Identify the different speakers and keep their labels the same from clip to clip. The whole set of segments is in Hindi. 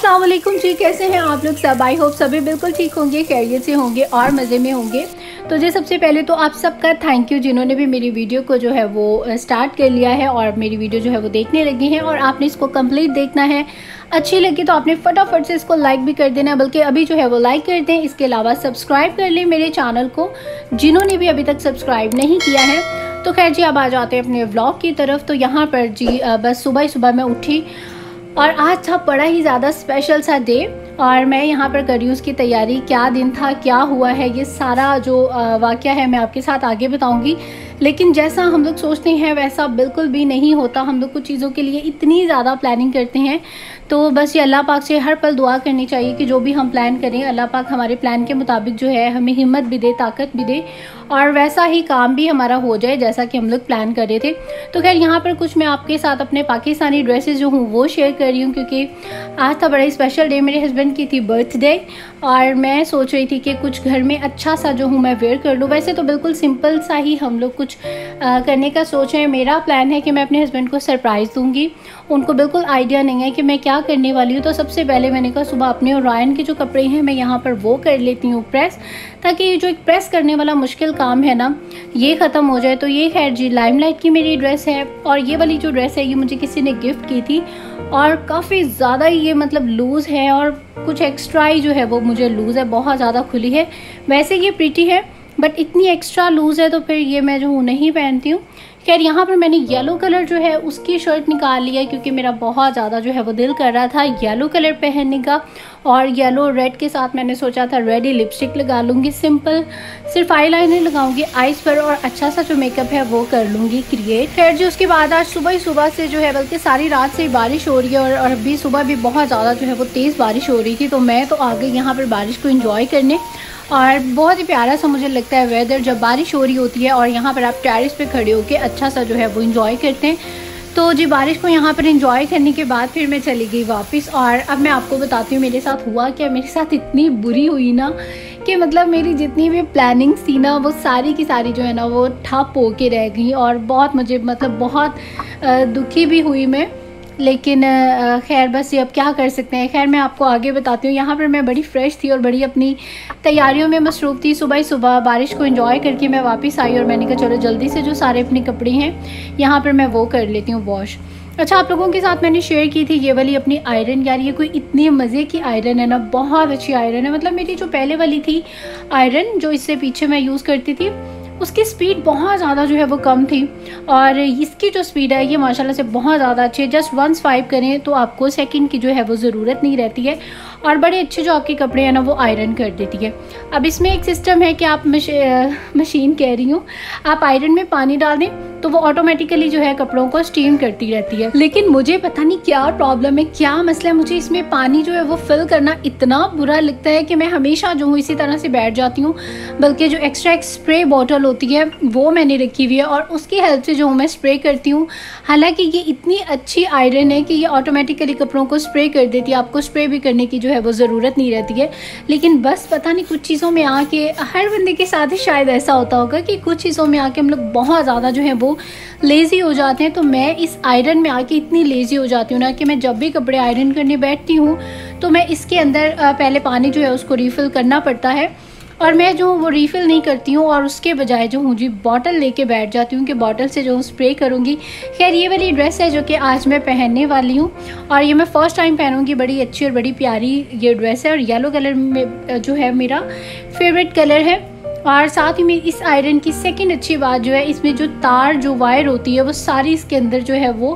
Speaker 1: अस्सलाम वालेकुम जी, कैसे हैं आप लोग सब। आई होप सभी बिल्कुल ठीक होंगे, खैरियत से होंगे और मज़े में होंगे। तो जी सबसे पहले तो आप सबका थैंक यू जिन्होंने भी मेरी वीडियो को जो है वो स्टार्ट कर लिया है और मेरी वीडियो जो है वो देखने लगी हैं और आपने इसको कंप्लीट देखना है। अच्छी लगी तो आपने फटाफट से इसको लाइक भी कर देना, बल्कि अभी जो है वो लाइक कर दें। इसके अलावा सब्सक्राइब कर लें मेरे चैनल को जिन्होंने भी अभी तक सब्सक्राइब नहीं किया है। तो खैर जी अब आ जाते हैं अपने व्लॉग की तरफ। तो यहाँ पर जी बस सुबह मैं उठी और आज था बड़ा ही ज़्यादा स्पेशल सा डे और मैं यहाँ पर कर रही हूँ उसकी तैयारी। क्या दिन था, क्या हुआ है, ये सारा जो वाक़या है मैं आपके साथ आगे बताऊँगी। लेकिन जैसा हम लोग सोचते हैं वैसा बिल्कुल भी नहीं होता। हम लोग कुछ चीज़ों के लिए इतनी ज़्यादा प्लानिंग करते हैं, तो बस ये अल्लाह पाक से हर पल दुआ करनी चाहिए कि जो भी हम प्लान करें अल्लाह पाक हमारे प्लान के मुताबिक जो है हमें हिम्मत भी दे, ताकत भी दे और वैसा ही काम भी हमारा हो जाए जैसा कि हम लोग प्लान कर रहे थे। तो खैर यहाँ पर कुछ मैं आपके साथ अपने पाकिस्तानी ड्रेसेस जो हूँ वो शेयर कर रही हूँ, क्योंकि आज था बड़ा ही स्पेशल डे। मेरे हस्बैंड की थी बर्थडे और मैं सोच रही थी कि कुछ घर में अच्छा सा जो हूँ मैं वेयर कर लूँ। वैसे तो बिल्कुल सिंपल सा ही हम लोग कुछ करने का सोच रहे हैं। मेरा प्लान है कि मैं अपने हस्बैंड को सरप्राइज़ दूँगी। उनको बिल्कुल आइडिया नहीं है कि मैं क्या करने वाली हूँ। तो सबसे पहले मैंने कहा सुबह अपने और रायन के जो कपड़े हैं मैं यहाँ पर वो कर लेती हूँ प्रेस, ताकि ये जो एक प्रेस करने वाला मुश्किल काम है ना ये ख़त्म हो जाए। तो ये खैर जी लाइमलाइट की मेरी ड्रेस है और ये वाली जो ड्रेस है ये मुझे किसी ने गिफ्ट की थी और काफ़ी ज़्यादा ये मतलब लूज़ है और कुछ एक्स्ट्रा ही जो है वो मुझे लूज़ है, बहुत ज़्यादा खुली है। वैसे ये प्रीटी है बट इतनी एक्स्ट्रा लूज़ है तो फिर ये मैं जो हूँ नहीं पहनती हूँ। खैर यहाँ पर मैंने येलो कलर जो है उसकी शर्ट निकाल लिया क्योंकि मेरा बहुत ज़्यादा जो है वो दिल कर रहा था येलो कलर पहनने का और येलो रेड के साथ मैंने सोचा था रेड ही लिपस्टिक लगा लूँगी। सिंपल सिर्फ आई लाइनर लगाऊंगी आईज पर और अच्छा सा जो मेकअप है वो कर लूँगी क्रिएट। खैर जी उसके बाद आज सुबह से जो है बल्कि सारी रात से ही बारिश हो रही है और अभी सुबह भी बहुत ज़्यादा जो है वो तेज़ बारिश हो रही थी। तो मैं तो आ गई यहाँ पर बारिश को इंजॉय करने और बहुत ही प्यारा सा मुझे लगता है वेदर जब बारिश हो रही होती है और यहाँ पर आप टेरेस पे खड़े होकर अच्छा सा जो है वो इंजॉय करते हैं। तो जी बारिश को यहाँ पर इंजॉय करने के बाद फिर मैं चली गई वापस और अब मैं आपको बताती हूँ मेरे साथ हुआ क्या। मेरे साथ इतनी बुरी हुई ना कि मतलब मेरी जितनी भी प्लानिंग्स थी ना वो सारी की सारी जो है ना वो ठप होके रह गई और बहुत मुझे मतलब बहुत दुखी भी हुई मैं। लेकिन खैर बस ये अब क्या कर सकते हैं। खैर मैं आपको आगे बताती हूँ। यहाँ पर मैं बड़ी फ्रेश थी और बड़ी अपनी तैयारियों में मसरूफ़ थी। सुबह बारिश को एंजॉय करके मैं वापस आई और मैंने कहा चलो जल्दी से जो सारे अपने कपड़े हैं यहाँ पर मैं वो कर लेती हूँ वॉश। अच्छा आप लोगों के साथ मैंने शेयर की थी ये वाली अपनी आयरन। यार ये कोई इतनी मज़े की आयरन है ना, बहुत अच्छी आयरन है। मतलब मेरी जो पहले वाली थी आयरन जो इससे पीछे मैं यूज़ करती थी उसकी स्पीड बहुत ज़्यादा जो है वो कम थी और इसकी जो स्पीड है ये माशाल्लाह से बहुत ज़्यादा अच्छी है। जस्ट 1 स्वाइप करें तो आपको सेकंड की जो है वो ज़रूरत नहीं रहती है और बड़े अच्छे जो आपके कपड़े हैं ना वो आयरन कर देती है। अब इसमें एक सिस्टम है कि आप मशीन कह रही हूँ, आप आयरन में पानी डाल दें तो वो ऑटोमेटिकली जो है कपड़ों को स्टीम करती रहती है। लेकिन मुझे पता नहीं क्या प्रॉब्लम है, क्या मसला है, मुझे इसमें पानी जो है वो फिल करना इतना बुरा लगता है कि मैं हमेशा जो हूँ इसी तरह से बैठ जाती हूँ। बल्कि जो एक्स्ट्रा एक स्प्रे बॉटल होती है वो मैंने रखी हुई है और उसकी हेल्प से जो हूँ मैं स्प्रे करती हूँ। हालांकि ये इतनी अच्छी आयरन है कि ये ऑटोमेटिकली कपड़ों को स्प्रे कर देती है, आपको स्प्रे भी करने की जो है वो ज़रूरत नहीं रहती है। लेकिन बस पता नहीं कुछ चीज़ों में आके हर बंदे के साथ ही शायद ऐसा होता होगा कि कुछ चीज़ों में आके हम लोग बहुत ज़्यादा जो है वो लेज़ी हो जाते हैं। तो मैं इस आयरन में आके इतनी लेज़ी हो जाती हूँ ना कि मैं जब भी कपड़े आयरन करने बैठती हूँ तो मैं इसके अंदर पहले पानी जो है उसको रिफ़िल करना पड़ता है और मैं जो वो रीफ़िल नहीं करती हूँ और उसके बजाय जो हूँ जी बॉटल लेके बैठ जाती हूँ कि बॉटल से जो हूँ स्प्रे करूँगी। खैर ये वाली ड्रेस है जो कि आज मैं पहनने वाली हूँ और ये मैं फ़र्स्ट टाइम पहनूँगी। बड़ी अच्छी और बड़ी प्यारी ये ड्रेस है और येलो कलर में जो है मेरा फेवरेट कलर है। और साथ ही में इस आयरन की सेकंड अच्छी बात जो है इसमें जो तार जो वायर होती है वो सारी इसके अंदर जो है वो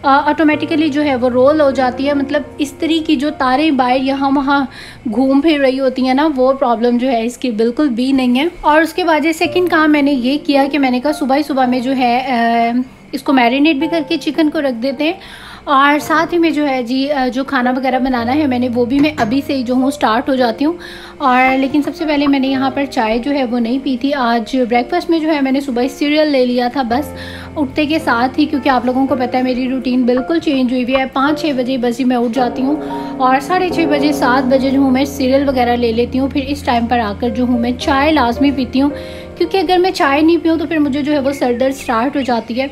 Speaker 1: ऑटोमेटिकली जो है वो रोल हो जाती है। मतलब इस तरह की जो तारें वायर यहाँ वहाँ घूम फिर रही होती हैं ना वो प्रॉब्लम जो है इसकी बिल्कुल भी नहीं है। और उसके बाद ये सेकंड काम मैंने ये किया कि मैंने कहा सुबह में जो है इसको मैरिनेट भी करके चिकन को रख देते हैं और साथ ही में जो है जी जो खाना वगैरह बनाना है मैंने वो भी मैं अभी से ही जो हूँ स्टार्ट हो जाती हूँ। और लेकिन सबसे पहले मैंने यहाँ पर चाय जो है वो नहीं पी थी। आज ब्रेकफास्ट में जो है मैंने सुबह सीरियल ले लिया था बस उठते के साथ ही, क्योंकि आप लोगों को पता है मेरी रूटीन बिल्कुल चेंज हुई है। 5-6 बजे बस ही मैं उठ जाती हूँ और 6:30 बजे 7 बजे जो हूँ मैं सीरियल वगैरह ले लेती हूँ। फिर इस टाइम पर आकर जो हूँ मैं चाय लाजमी पीती हूँ, क्योंकि अगर मैं चाय नहीं पीऊँ तो फिर मुझे जो है वो सर दर्द स्टार्ट हो जाती है।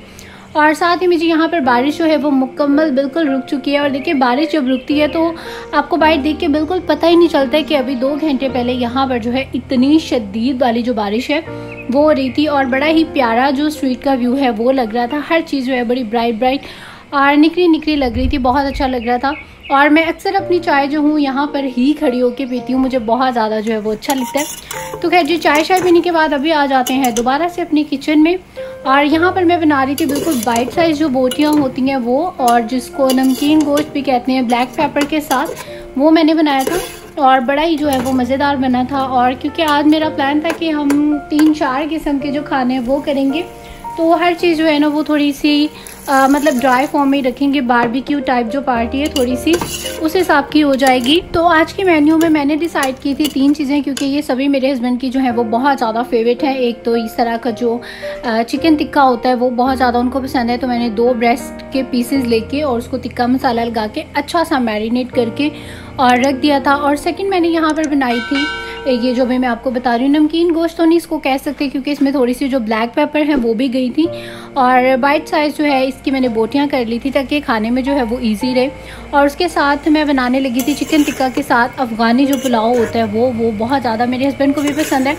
Speaker 1: और साथ ही मुझे यहाँ पर बारिश जो है वो मुकम्मल बिल्कुल रुक चुकी है। और देखिए बारिश जब रुकती है तो आपको बाइट देख के बिल्कुल पता ही नहीं चलता है कि अभी 2 घंटे पहले यहाँ पर जो है इतनी शदीद वाली जो बारिश है वो हो रही थी। और बड़ा ही प्यारा जो स्ट्रीट का व्यू है वो लग रहा था। हर चीज़ जो है बड़ी ब्राइट ब्राइट और निखरी निखरी लग रही थी, बहुत अच्छा लग रहा था। और मैं अक्सर अपनी चाय जो हूँ यहाँ पर ही खड़ी होकर पीती हूँ, मुझे बहुत ज़्यादा जो है वो अच्छा लगता है। तो खैर जी चाय पीने के बाद अभी आ जाते हैं दोबारा से अपनी किचन में। और यहाँ पर मैं बना रही थी बिल्कुल बाइट साइज़ जो बोटियाँ होती हैं वो, और जिसको नमकीन गोश्त भी कहते हैं ब्लैक पेपर के साथ, वो मैंने बनाया था और बड़ा ही जो है वो मज़ेदार बना था। और क्योंकि आज मेरा प्लान था कि हम 3-4 किस्म के जो खाने हैं वो करेंगे, तो हर चीज़ जो है ना वो थोड़ी सी मतलब ड्राई फॉर्म में ही रखेंगे। बारबेक्यू टाइप जो पार्टी है थोड़ी सी उस हिसाब की हो जाएगी। तो आज के मेन्यू में मैंने डिसाइड की थी 3 चीज़ें, क्योंकि ये सभी मेरे हस्बैंड की जो है वो बहुत ज़्यादा फेवरेट है। एक तो इस तरह का जो चिकन टिक्का होता है वो बहुत ज़्यादा उनको पसंद है, तो मैंने 2 ब्रेस्ट के पीसेस लेके और उसको टिक्का मसाला लगा के अच्छा सा मैरिनेट करके और रख दिया था। और सेकंड मैंने यहाँ पर बनाई थी ये जो भी मैं आपको बता रही हूँ, नमकीन गोश्त तो नहीं इसको कह सकते क्योंकि इसमें थोड़ी सी जो ब्लैक पेपर है वो भी गई थी। और बाइट साइज़ जो है इसकी मैंने बोटियाँ कर ली थी ताकि खाने में जो है वो इजी रहे। और उसके साथ मैं बनाने लगी थी चिकन टिक्का के साथ अफ़गानी जो पुलाव होता है वो बहुत ज़्यादा मेरे हस्बैंड को भी पसंद है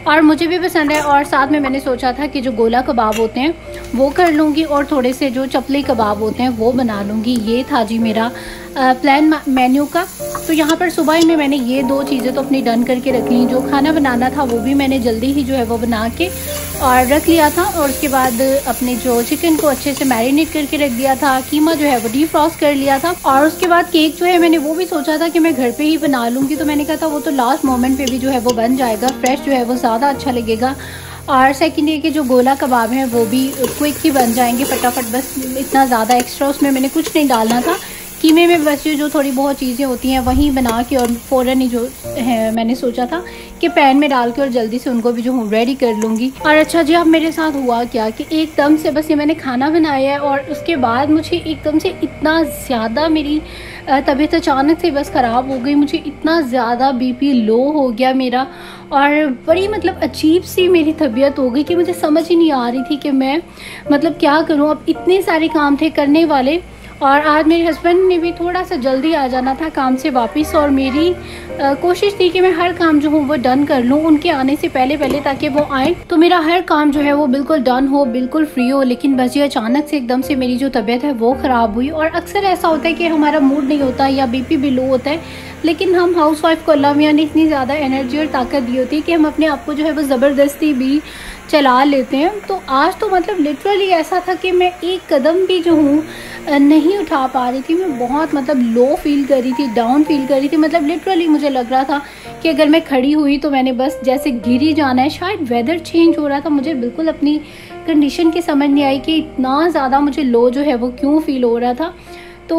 Speaker 1: और मुझे भी पसंद है। और साथ में मैंने सोचा था कि जो गोला कबाब होते हैं वो कर लूँगी और थोड़े से जो चपले कबाब होते हैं वो बना लूँगी। ये था जी मेरा प्लान मेन्यू का। तो यहाँ पर सुबह में मैंने ये 2 चीज़ें तो अपनी डन करके रख ली। जो खाना बनाना था वो भी मैंने जल्दी ही जो है वो बना के और रख लिया था। और उसके बाद अपने जो चिकन को अच्छे से मैरिनेट करके रख दिया था। कीमा जो है वो डीफ्रॉस्ट कर लिया था। और उसके बाद केक जो है मैंने वो भी सोचा था कि मैं घर पे ही बना लूँगी, तो मैंने कहा था वो तो लास्ट मोमेंट पे भी जो है वो बन जाएगा, फ्रेश जो है वो ज़्यादा अच्छा लगेगा। और सेकंड ये कि जो गोला कबाब हैं वो भी क्विक ही बन जाएंगे फटाफट, बस इतना ज़्यादा एक्स्ट्रा उसमें मैंने कुछ नहीं डालना था। कीमे में बस जो थोड़ी बहुत चीज़ें होती हैं वहीं बना के और फ़ौरन ही जो है मैंने सोचा था कि पैन में डाल के और जल्दी से उनको भी जो हूँ रेडी कर लूँगी। और अच्छा जी अब मेरे साथ हुआ क्या कि एकदम से बस ये मैंने खाना बनाया है और उसके बाद मुझे एकदम से इतना ज़्यादा मेरी तबीयत अचानक से बस ख़राब हो गई। मुझे इतना ज़्यादा बीपी लो हो गया मेरा और बड़ी मतलब अजीब सी मेरी तबीयत हो गई कि मुझे समझ ही नहीं आ रही थी कि मैं मतलब क्या करूं। अब इतने सारे काम थे करने वाले और आज मेरे हस्बैंड ने भी थोड़ा सा जल्दी आ जाना था काम से वापस और मेरी कोशिश थी कि मैं हर काम जो हूँ वो डन कर लूँ उनके आने से पहले पहले, ताकि वो आए तो मेरा हर काम जो है वो बिल्कुल डन हो, बिल्कुल फ्री हो। लेकिन बस ये अचानक से एकदम से मेरी जो तबीयत है वो ख़राब हुई। और अक्सर ऐसा होता है कि हमारा मूड नहीं होता या बीपी भी लो होता है, लेकिन हम हाउसवाइफ को अल्लाह मियां ने इतनी ज़्यादा एनर्जी और ताकत दी होती है कि हम अपने आप को जो है वो ज़बरदस्ती भी चला लेते हैं। तो आज तो मतलब लिटरली ऐसा था कि मैं एक कदम भी जो हूँ नहीं उठा पा रही थी। मैं बहुत मतलब लो फील कर रही थी, डाउन फील कर रही थी। मतलब लिटरली मुझे लग रहा था कि अगर मैं खड़ी हुई तो मैंने बस जैसे गिर ही जाना है। शायद वेदर चेंज हो रहा था, मुझे बिल्कुल अपनी कंडीशन की समझ नहीं आई कि इतना ज़्यादा मुझे लो जो है वो क्यों फील हो रहा था। तो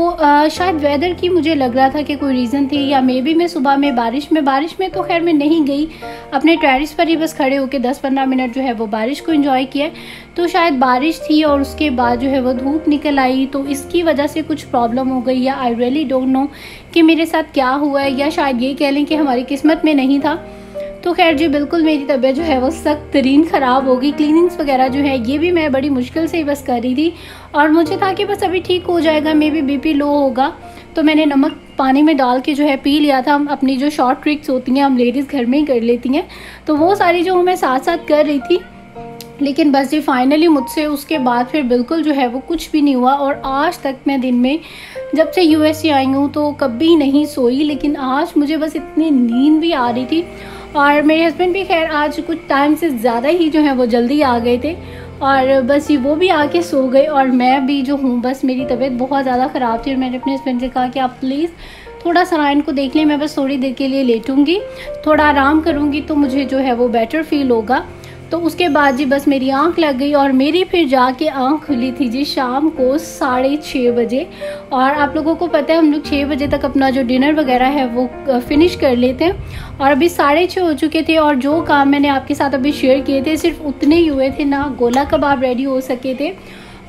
Speaker 1: शायद वेदर की मुझे लग रहा था कि कोई रीज़न थी, या मे बी मैं सुबह में बारिश में तो खैर मैं नहीं गई, अपने टेरेस पर ही बस खड़े होकर 10-15 मिनट जो है वो बारिश को एंजॉय किया। तो शायद बारिश थी और उसके बाद जो है वो धूप निकल आई, तो इसकी वजह से कुछ प्रॉब्लम हो गई, या आई रियली डोंट नो कि मेरे साथ क्या हुआ है, या शायद ये कह लें कि हमारी किस्मत में नहीं था। तो खैर जी बिल्कुल मेरी तबीयत जो है वो सख्त तरीन ख़राब हो गई। क्लीनिंग्स वगैरह जो है ये भी मैं बड़ी मुश्किल से ही बस कर रही थी और मुझे था कि बस अभी ठीक हो जाएगा, मे बी बीपी लो होगा। तो मैंने नमक पानी में डाल के जो है पी लिया था। अपनी जो शॉर्ट ट्रिक्स होती हैं हम लेडीज़ घर में ही कर लेती हैं, तो वो सारी जो मैं साथ साथ कर रही थी। लेकिन बस जी फाइनली मुझसे उसके बाद फिर बिल्कुल जो है वो कुछ भी नहीं हुआ। और आज तक मैं दिन में जब से यूएस से आई हूँ तो कभी नहीं सोई, लेकिन आज मुझे बस इतनी नींद भी आ रही थी। और मेरे हस्बैंड भी खैर आज कुछ टाइम से ज़्यादा ही जो है वो जल्दी आ गए थे और बस ये वो भी आके सो गए। और मैं भी जो हूँ बस मेरी तबीयत बहुत ज़्यादा ख़राब थी और मैंने अपने हस्बैंड से कहा कि आप प्लीज़ थोड़ा सा इनको देख लें, मैं बस थोड़ी देर के लिए लेटूंगी, थोड़ा आराम करूँगी तो मुझे जो है वो बेटर फील होगा। तो उसके बाद जी बस मेरी आंख लग गई और मेरी फिर जाके आंख खुली थी जी शाम को 6:30 बजे। और आप लोगों को पता है हम लोग 6 बजे तक अपना जो डिनर वगैरह है वो फिनिश कर लेते हैं और अभी 6:30 हो चुके थे। और जो काम मैंने आपके साथ अभी शेयर किए थे सिर्फ उतने ही हुए थे, ना गोला कबाब रेडी हो सके थे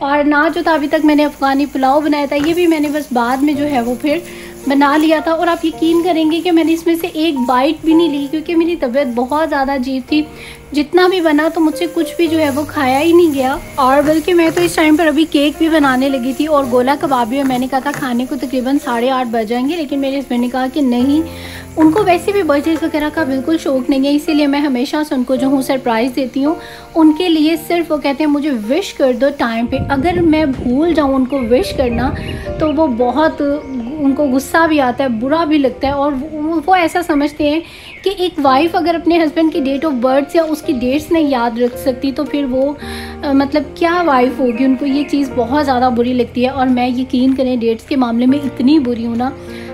Speaker 1: और ना जो था अभी तक मैंने अफ़गानी पुलाव बनाया था, ये भी मैंने बस बाद में जो है वो फिर बना लिया था और आप यकीन करेंगे कि मैंने इसमें से एक बाइट भी नहीं ली, क्योंकि मेरी तबीयत बहुत ज़्यादा अजीब थी। जितना भी बना तो मुझसे कुछ भी जो है वो खाया ही नहीं गया। और बल्कि मैं तो इस टाइम पर अभी केक भी बनाने लगी थी और गोला कबाब भी। मैंने कहा था खाने को तकरीबन 8:30 बज जाएंगे, लेकिन मेरे हस्बैंड ने कहा कि नहीं, उनको वैसे भी बर्थडे वगैरह का बिल्कुल शौक़ नहीं है, इसीलिए मैं हमेशा से उनको जो हूँ सरप्राइज़ देती हूँ। उनके लिए सिर्फ वो कहते हैं मुझे विश कर दो टाइम पे। अगर मैं भूल जाऊँ उनको विश करना तो वो बहुत, उनको गुस्सा भी आता है, बुरा भी लगता है। और वो ऐसा समझते हैं कि एक वाइफ अगर अपने हस्बैंड की डेट ऑफ बर्थ या उसकी डेट्स नहीं याद रख सकती तो फिर वो मतलब क्या वाइफ होगी। उनको ये चीज़ बहुत ज़्यादा बुरी लगती है। और मैं यकीन करें डेट्स के मामले में इतनी बुरी हूँ ना,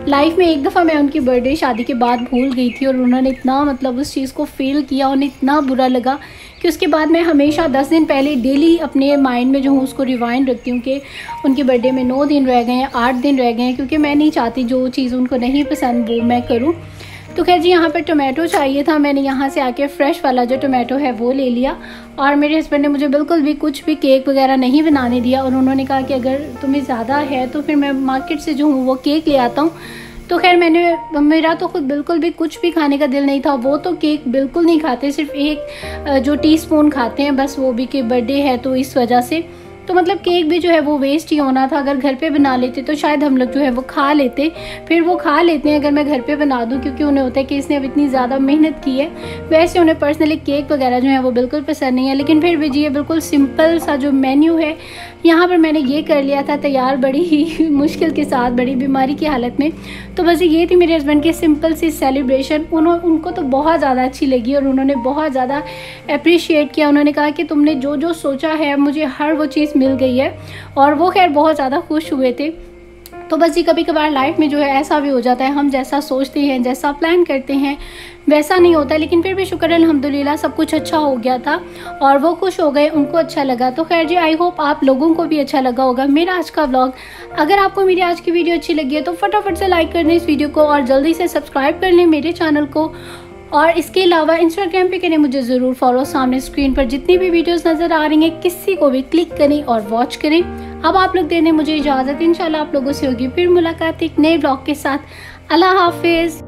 Speaker 1: लाइफ में एक दफ़ा मैं उनकी बर्थडे शादी के बाद भूल गई थी और उन्होंने इतना मतलब उस चीज़ को फील किया, उन्हें इतना बुरा लगा कि उसके बाद मैं हमेशा 10 दिन पहले डेली अपने माइंड में जो हूँ उसको रिवाइंड रखती हूँ कि उनके बर्थडे में 9 दिन रह गए हैं, 8 दिन रह गए हैं, क्योंकि मैं नहीं चाहती जो चीज़ उनको नहीं पसंद वो मैं करूँ। तो खैर जी, यहाँ पर टोमेटो चाहिए था, मैंने यहाँ से आके फ्रेश वाला जो टोमेटो है वो ले लिया। और मेरे हस्बैंड ने मुझे बिल्कुल भी कुछ भी केक वगैरह नहीं बनाने दिया और उन्होंने कहा कि अगर तुम्हें ज़्यादा है तो फिर मैं मार्केट से जो हूँ वो केक ले आता हूँ। तो खैर मेरा तो खुद बिल्कुल भी कुछ भी खाने का दिल नहीं था। वो तो केक बिल्कुल नहीं खाते, सिर्फ एक जो टीस्पून खाते हैं बस, वो भी कि बर्थडे है तो इस वजह से। तो मतलब केक भी जो है वो वेस्ट ही होना था। अगर घर पे बना लेते तो शायद हम लोग जो है वो खा लेते, फिर वो खा लेते हैं अगर मैं घर पे बना दूं, क्योंकि उन्हें होता है कि इसने अब इतनी ज़्यादा मेहनत की है। वैसे उन्हें पर्सनली केक वगैरह जो है वो बिल्कुल पसंद नहीं है, लेकिन फिर भी जी ये बिल्कुल सिंपल सा जो मेन्यू है यहाँ पर मैंने ये कर लिया था तैयार, बड़ी ही मुश्किल के साथ, बड़ी बीमारी की हालत में। तो बस ये थी मेरे हस्बैंड की सिंपल सी सेलिब्रेशन। उनको तो बहुत ज़्यादा अच्छी लगी और उन्होंने बहुत ज़्यादा अप्रिशिएट किया। उन्होंने कहा कि तुमने जो जो सोचा है मुझे हर वो चीज़ मिल गई है, और वो खैर बहुत ज़्यादा खुश हुए थे। तो बस जी कभी कभार लाइफ में जो है ऐसा भी हो जाता है, हम जैसा सोचते हैं, जैसा प्लान करते हैं वैसा नहीं होता, लेकिन फिर भी शुक्र अल्हम्दुलिल्लाह सब कुछ अच्छा हो गया था और वो खुश हो गए, उनको अच्छा लगा। तो खैर जी, आई होप आप लोगों को भी अच्छा लगा होगा मेरा आज का व्लॉग। अगर आपको मेरी आज की वीडियो अच्छी लगी है तो फटाफट से लाइक कर दें इस वीडियो को और जल्दी से सब्सक्राइब कर लें मेरे चैनल को। और इसके अलावा इंस्टाग्राम पे करें मुझे ज़रूर फॉलो। सामने स्क्रीन पर जितनी भी वीडियोस नज़र आ रही हैं किसी को भी क्लिक करें और वॉच करें। अब आप लोग देने मुझे इजाज़त, इंशाल्लाह आप लोगों से होगी फिर मुलाकात एक नए ब्लॉग के साथ। अल्लाह हाफिज़।